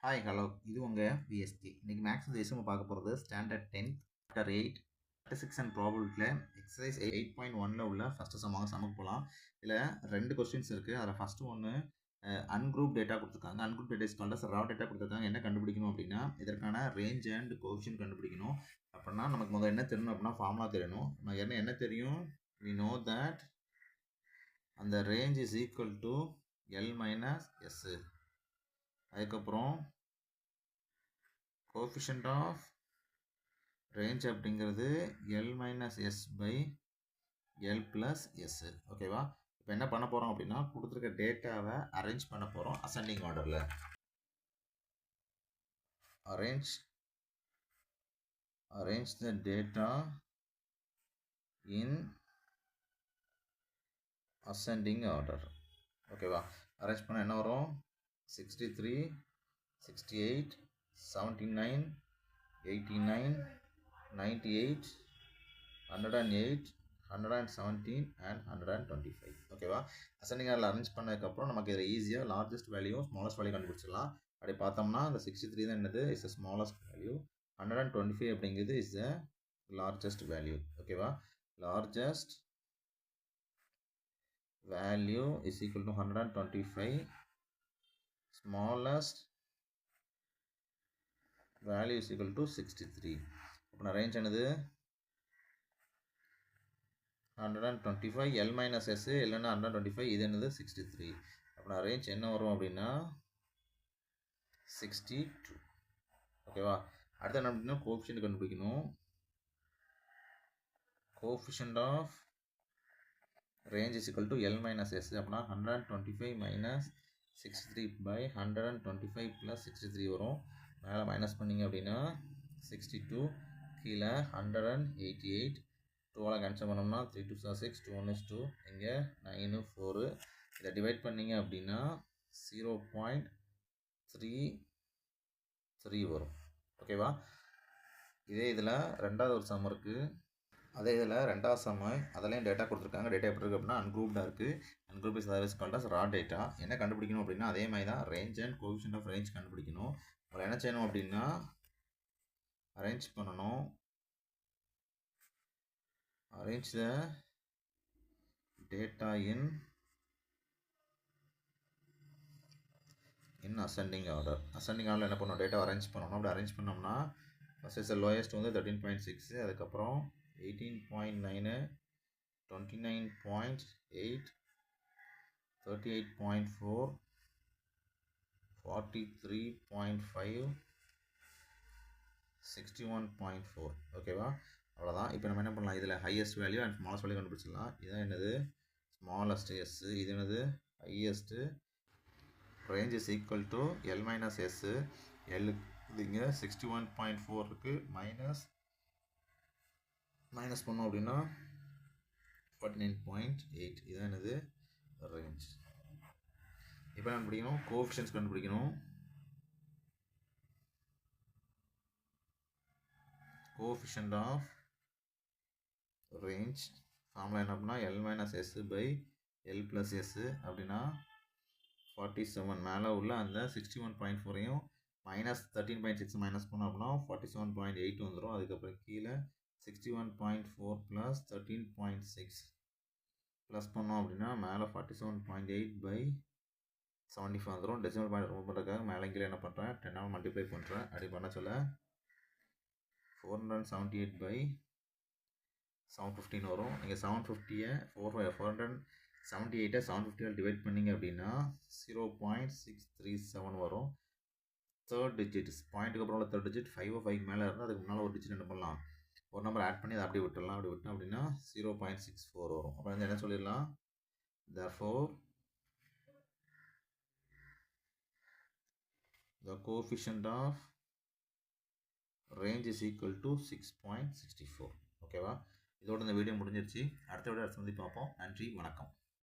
Hi hello இது உங்கள் BST. இன்றைக்கி மேக்ஸ் தேசமாக பார்க்க போகிறது standard 10th chapter 8 statistics and ப்ராபபிலிட்டியில் எக்ஸசைஸ் 8.1 உள்ள ஃபஸ்ட்டு சமக்கு போகலாம். இதில் 2 கொஸ்டின்ஸ் இருக்குது. அதில் ஃபஸ்ட்டு ஒன்று அன்குரூப் டேட்டா கொடுத்துருக்காங்க. Ungroup data is called as raw data கொடுத்துருக்காங்க. என்ன கண்டுபிடிக்கணும் அப்படின்னா இதற்கான ரேஞ்ச் அண்ட் கோஎஃபிஷியன்ட் கண்டுபிடிக்கணும். அப்படின்னா நமக்கு முதல்ல என்ன தெரியணும் அப்படின்னா ஃபார்முலா தெரியணும். நமக்கு என்ன தெரியும், we know that அந்த range is equal to L minus S. அதுக்கப்புறம் கோஎஃபிஷியன்ட் ஆஃப் ரேஞ்ச் அப்படிங்கிறது L minus S by L plus S. ஓகேவா? இப்போ என்ன பண்ண போகிறோம் அப்படின்னா கொடுத்துருக்க டேட்டாவை அரேஞ்ச் பண்ண போகிறோம் அசெண்டிங் ஆர்டரில். Arrange the data in ascending order. ஓகேவா? அரேஞ்ச் பண்ண என்ன வரும்? 63, 68, 79, 89, 98, 108, 117 and 125. ஓகேவா? அசெண்டிங் ஆர்டரில் அரேஞ்ச் பண்ணதுக்கப்புறம் நமக்கு இதில் ஈஸியாக லார்ஜஸ்ட் வேல்யூ ஸ்மாலஸ்ட் வேல்யூ கண்டுபிடிச்சிடலாம். அப்படி பார்த்தோம்னா இந்த 63 தான் என்னது இஸ் த ஸ்மாலஸ்ட் வேல்யூ, 125 அப்படிங்கிறது இஸ் த லார்ஜஸ்ட் வேல்யூ. ஓகேவா? Largest value is equal to 125, smallest value is equal to 63. அப்போ ரேஞ்ச் என்னது 125, L minus S இல்லைன்னா 125, இது என்னது 63. அப்போ ரேஞ்ச் என்ன வரும் அப்படின்னா 62. ஓகேவா? அடுத்து என்ன அப்படின்னா கோஎஃபிஷியன்ட் கண்டுபிடிக்கணும். Coefficient of range is equal to L minus S. அப்படின்னா 125 மைனஸ் 63 by 125 plus 63 வரும். மேலே மைனஸ் பண்ணிங்க அப்படின்னா 62, கீழே 188, 2ஆல் கேன்சல் பண்ணோம்னா 3 2 6, 2 1 is 2, இங்கே 9 4. இதை டிவைட் பண்ணிங்க அப்படின்னா 0.33 வரும். ஓகேவா? இதே இதில் ரெண்டாவது ஒரு சம் இருக்குது. அதே இதில் ரெண்டாவது சம்மு அதிலையும் டேட்டா கொடுத்துருக்காங்க. டேட்டா எப்படி இருக்குது அப்படின்னா அன்குரூப்டாக இருக்குது. Ungroup is service called as raw data. என்ன கண்டுபிடிக்கணும் அப்படின்னா அதே மாதிரி தான் range and coefficient of range கண்டுபிடிக்கணும். அதில் என்ன செய்யணும் அப்படின்னா அரேஞ்ச் பண்ணணும். Arrange the data in ascending order. Ascending ஆர்டரில் என்ன பண்ணணும், டேட்டா அரேஞ்ச் பண்ணணும். அப்படி அரேஞ்ச் பண்ணோம்னா ஃபஸ்ட் இஸ் லோயஸ்ட் வந்து 13.6, அதுக்கப்புறம் 18.9, 29.8, 38.4, 43.5, 61.4. ஓகேவா? அவ்வளோதான். இப்போ நம்ம என்ன பண்ணலாம், இதில் highest value and smallest value கண்டுபிடிச்சிடலாம். இதுதான் என்னது ஸ்மாலஸ்ட் எஸ், இது என்னது highest. Range is equal to L minus S. L இதுங்க 61.4 இருக்குது. மைனஸ் பண்ணோம் அப்படின்னா 49.8. இதுதான் என்னது ரேஞ்ச். இப்போ என்ன கண்டுபிடிக்கணும், கோஎஃபிஷியன்ட்ஸ் கண்டுபிடிக்கணும். கோஎஃபிஷியன்ட் ஆஃப் ரேஞ்ச் ஃபார்முலா என்ன அப்படின்னா L minus S by L plus S. அப்படின்னா 47. மேலே உள்ள அந்த 61.4ஐயும் மைனஸ் 13.6 மைனஸ் பண்ணோம் அப்படின்னா 47.8 வந்துடும். அதுக்கப்புறம் கீழே 61.4 ப்ளஸ் 13.6 ப்ளஸ் பண்ணோம் அப்படின்னா மேலே 47.8 பை 75 வந்துடும். டெசிமல் பாயிண்ட் ரிமூவ் பண்ணுறதுக்காக மேலே கீழே என்ன பண்ணுறேன், 10ஆல் மல்டிப்ளை பண்ணுறேன். அப்படி பண்ண சொல்ல 478 பை 715 வரும். நீங்கள் 750-ஐ 478-ஐ 750ஆல் டிவைட் பண்ணிங்க அப்படின்னா 0.637 வரும். தேர்ட் டிஜிட் பாயிண்ட்டுக்கு அப்புறம் உள்ள தேர்ட் டிஜிட் 5 மேலே இருந்தால் அதுக்கு முன்னால் ஒரு டிஜிட் என்ன பண்ணலாம், ஒரு நம்பர் ஆட் பண்ணி அதை அப்படியே விட்டுடலாம். அப்படி விட்டோம் அப்படின்னா 0.64 வரும். அப்போ வந்து என்ன சொல்லிடலாம், therefore the coefficient of range is equal to 6.64. ஓகேவா? இதோட இந்த வீடியோ முடிஞ்சிருச்சு. அடுத்த வீடியோ வந்து பார்ப்போம். நன்றி, வணக்கம்.